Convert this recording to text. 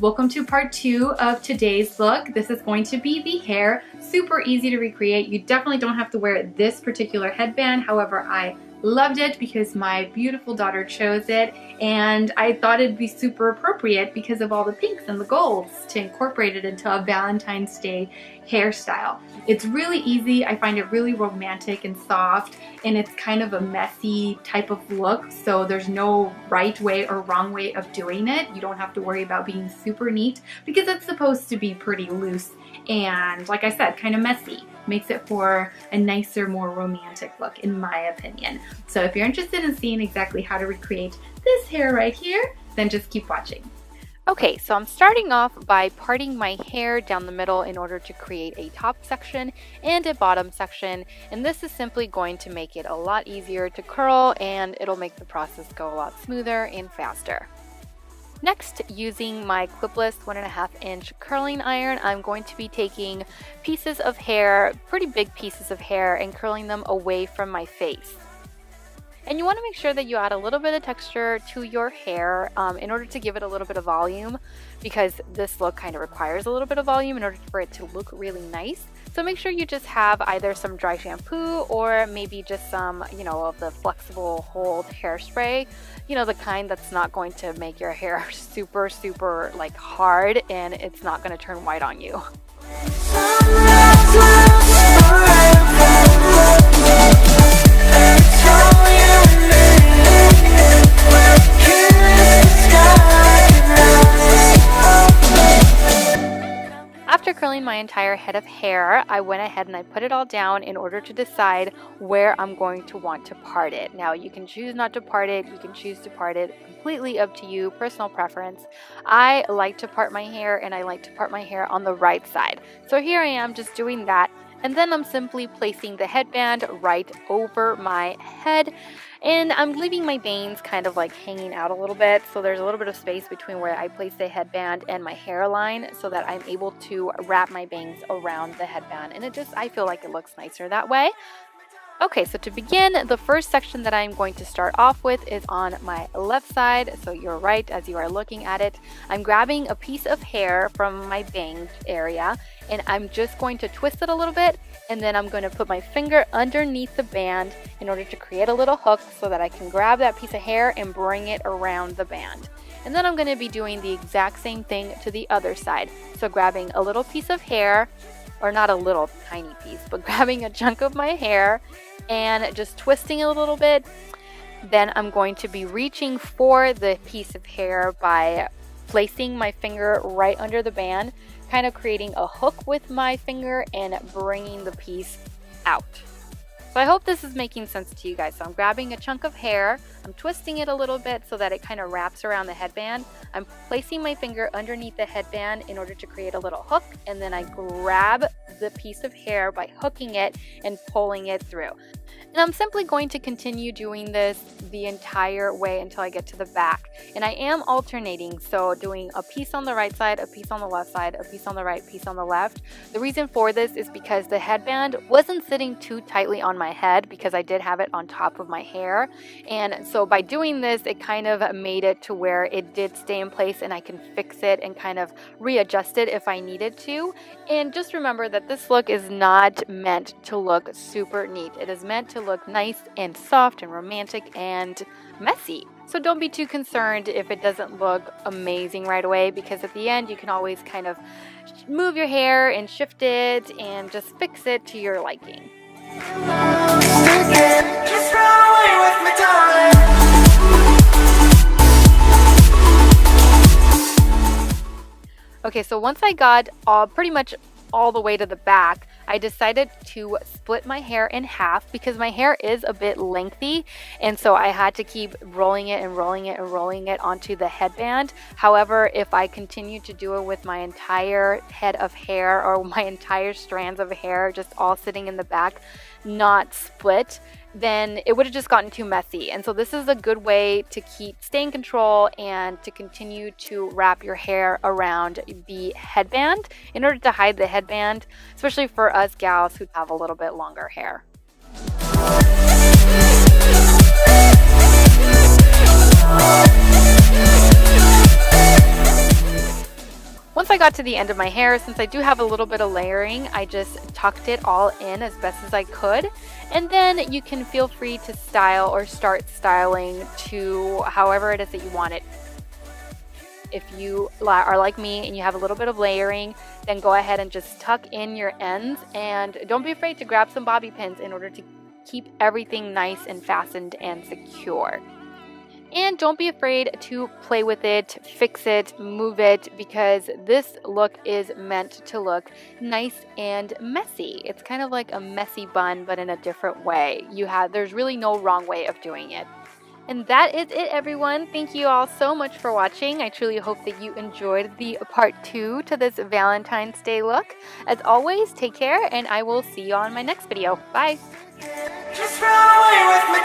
Welcome to part 2 of today's look. This is going to be the hair. Super easy to recreate. You definitely don't have to wear this particular headband. However, I loved it because my beautiful daughter chose it, and I thought it'd be super appropriate because of all the pinks and the golds to incorporate it into a Valentine's Day hairstyle. It's really easy. I find it really romantic and soft, and it's kind of a messy type of look, so there's no right way or wrong way of doing it. You don't have to worry about being super neat because it's supposed to be pretty loose and, like I said, kind of messy. Makes it for a nicer, more romantic look, in my opinion. So if you're interested in seeing exactly how to recreate this hair right here, then just keep watching. Okay, so I'm starting off by parting my hair down the middle in order to create a top section and a bottom section, and this is simply going to make it a lot easier to curl, and it'll make the process go a lot smoother and faster. Next, using my clipless 1.5 inch curling iron, I'm going to be taking pieces of hair, pretty big pieces of hair, and curling them away from my face. And you want to make sure that you add a little bit of texture to your hair in order to give it a little bit of volume, because this look kind of requires a little bit of volume in order for it to look really nice. So make sure you just have either some dry shampoo or maybe just some, of the flexible hold hairspray, the kind that's not going to make your hair super, super like hard and it's not going to turn white on you. After curling my entire head of hair, I went ahead and I put it all down in order to decide where I'm going to want to part it. Now, you can choose not to part it, you can choose to part it, completely up to you, personal preference. I like to part my hair, and I like to part my hair on the right side. So here I am just doing that, and then I'm simply placing the headband right over my head. And I'm leaving my bangs kind of like hanging out a little bit, so there's a little bit of space between where I place the headband and my hairline so that I'm able to wrap my bangs around the headband, and I feel like it looks nicer that way. Okay, so to begin, the first section that I'm going to start off with is on my left side, so you're right as you are looking at it. I'm grabbing a piece of hair from my bang area, and I'm just going to twist it a little bit, and then I'm going to put my finger underneath the band in order to create a little hook so that I can grab that piece of hair and bring it around the band. And then I'm going to be doing the exact same thing to the other side. So grabbing a little piece of hair, or not a little tiny piece, but grabbing a chunk of my hair and just twisting it a little bit. Then I'm going to be reaching for the piece of hair by placing my finger right under the band, kind of creating a hook with my finger and bringing the piece out. So I hope this is making sense to you guys. So I'm grabbing a chunk of hair, I'm twisting it a little bit so that it kind of wraps around the headband. I'm placing my finger underneath the headband in order to create a little hook, and then I grab the piece of hair by hooking it and pulling it through. And I'm simply going to continue doing this the entire way until I get to the back. And I am alternating, so doing a piece on the right side, a piece on the left side, a piece on the right, piece on the left. The reason for this is because the headband wasn't sitting too tightly on my head because I did have it on top of my hair. And so by doing this, it kind of made it to where it did stay in place and I can fix it and kind of readjust it if I needed to. And just remember that this look is not meant to look super neat. It is meant to look nice and soft and romantic and messy. So don't be too concerned if it doesn't look amazing right away, because at the end you can always kind of move your hair and shift it and just fix it to your liking. Okay, so once I got pretty much all the way to the back, I decided to split my hair in half because my hair is a bit lengthy, and so I had to keep rolling it and rolling it and rolling it onto the headband. However, if I continue to do it with my entire head of hair or my entire strands of hair just all sitting in the back, not split, then it would have just gotten too messy. And so this is a good way to stay in control and to continue to wrap your hair around the headband in order to hide the headband, especially for us gals who have a little bit longer hair. Once I got to the end of my hair, since I do have a little bit of layering, I just tucked it all in as best as I could. And then you can feel free to style or start styling to however it is that you want it. If you are like me and you have a little bit of layering, then go ahead and just tuck in your ends, and don't be afraid to grab some bobby pins in order to keep everything nice and fastened and secure. And don't be afraid to play with it, fix it, move it, because this look is meant to look nice and messy. It's kind of like a messy bun, but in a different way. There's really no wrong way of doing it. And that is it, everyone. Thank you all so much for watching. I truly hope that you enjoyed the part 2 to this Valentine's Day look. As always, take care, and I will see you on my next video. Bye! Just run away with my